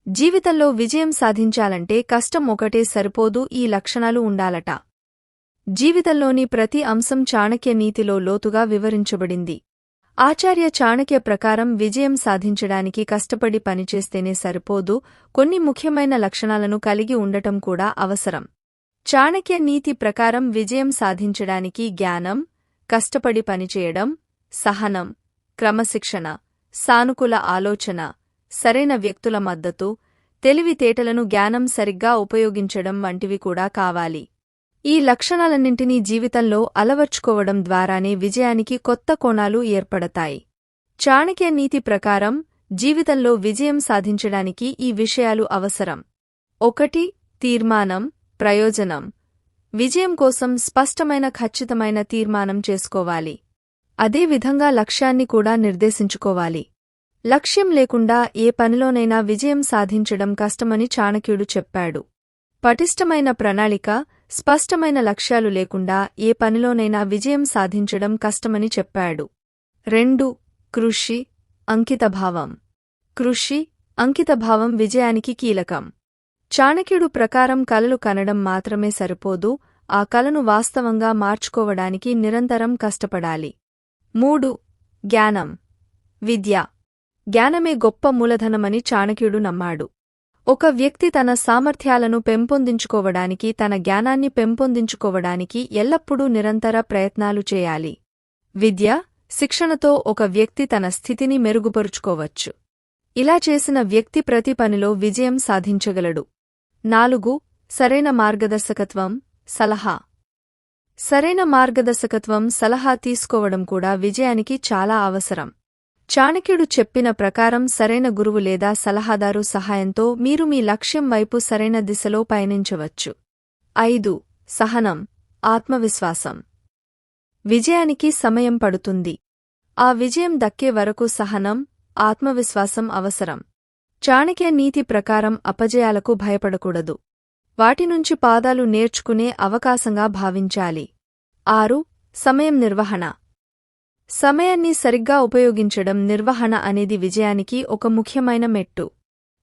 జీవితంలో విజయం సాధించాలంటే కష్టం ఒకటే సరిపోదు, ఈ లక్షణాలు ఉండాలట. జీవితంలోని ప్రతి అంశం చాణక్య నీతిలో లోతుగా వివరించబడింది. ఆచార్య చాణక్య ప్రకారం విజయం సాధించడానికి కష్టపడి పనిచేస్తేనే సరిపోదు, కొన్ని ముఖ్యమైన లక్షణాలను కలిగి ఉండటం కూడా అవసరం. చాణక్య నీతి ప్రకారం విజయం సాధించడానికి జ్ఞానం, కష్టపడి పనిచేయడం, సహనం, క్రమశిక్షణ, సానుకూల ఆలోచన, సరైన వ్యక్తుల మద్దతు, తెలివితేటలను జ్ఞానం సరిగ్గా ఉపయోగించడం వంటివి కూడా కావాలి. ఈ లక్షణాలన్నింటినీ జీవితంలో అలవర్చుకోవడం ద్వారానే విజయానికి కొత్త కోణాలు ఏర్పడతాయి. చాణక్య నీతి ప్రకారం జీవితంలో విజయం సాధించడానికి ఈ విషయాలు అవసరం. 1. తీర్మానం, ప్రయోజనం. విజయం కోసం స్పష్టమైన ఖచ్చితమైన తీర్మానం చేసుకోవాలి. అదేవిధంగా లక్ష్యాన్ని కూడా నిర్దేశించుకోవాలి. లక్ష్యం లేకుండా ఏ పనిలోనైనా విజయం సాధించడం కష్టమని చాణక్యుడు చెప్పాడు. పటిష్టమైన ప్రణాళిక, స్పష్టమైన లక్ష్యాలు లేకుండా ఏ పనిలోనైనా విజయం సాధించడం కష్టమని చెప్పాడు. 2. కృషి, అంకితభావం. కృషి, అంకితభావం విజయానికి కీలకం. చాణక్యుడు ప్రకారం కలలు కనడం మాత్రమే సరిపోదు, ఆ కలను వాస్తవంగా మార్చుకోవడానికి నిరంతరం కష్టపడాలి. 3. జ్ఞానం, విద్య. జ్ఞానమే గొప్ప మూలధనమని చాణక్యుడు నమ్మాడు. ఒక వ్యక్తి తన సామర్థ్యాలను పెంపొందించుకోవడానికి, తన జ్ఞానాన్ని పెంపొందించుకోవడానికి ఎల్లప్పుడూ నిరంతర ప్రయత్నాలు చేయాలి. విద్య, శిక్షణతో ఒక వ్యక్తి తన స్థితిని మెరుగుపరుచుకోవచ్చు. ఇలా చేసిన వ్యక్తి ప్రతి పనిలో విజయం సాధించగలడు. 4. సరైన మార్గదర్శకత్వం, సలహా. సరైన మార్గదర్శకత్వం, సలహా తీసుకోవడం కూడా విజయానికి చాలా అవసరం. చాణక్యుడు చెప్పిన ప్రకారం సరైన గురువు లేదా సలహాదారు సహాయంతో మీరు మీ లక్ష్యం వైపు సరైన దిశలో పయనించవచ్చు. 5. సహనం, ఆత్మవిశ్వాసం. విజయానికి సమయం పడుతుంది. ఆ విజయం దక్కే వరకు సహనం, ఆత్మవిశ్వాసం అవసరం. చాణక్య నీతి ప్రకారం అపజయాలకు భయపడకూడదు. వాటినుంచి పాదాలు నేర్చుకునే అవకాశంగా భావించాలి. 6. సమయం నిర్వహణ. సమయాన్ని సరిగ్గా ఉపయోగించడం, నిర్వహణ అనేది విజయానికి ఒక ముఖ్యమైన మెట్టు.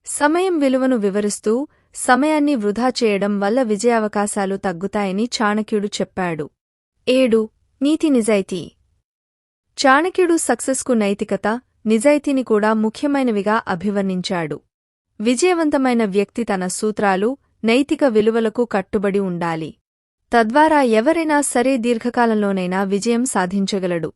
సమయం విలువను వివరిస్తూ, సమయాన్ని వృధా చేయడం వల్ల విజయావకాశాలు తగ్గుతాయని చాణక్యుడు చెప్పాడు. 7. నీతి, నిజాయితీ. చాణక్యుడు సక్సెస్కు నైతికత, నిజాయితీని కూడా ముఖ్యమైనవిగా అభివర్ణించాడు. విజయవంతమైన వ్యక్తి తన సూత్రాలు, నైతిక విలువలకు కట్టుబడి ఉండాలి. తద్వారా ఎవరైనా సరే దీర్ఘకాలంలోనైనా విజయం సాధించగలడు.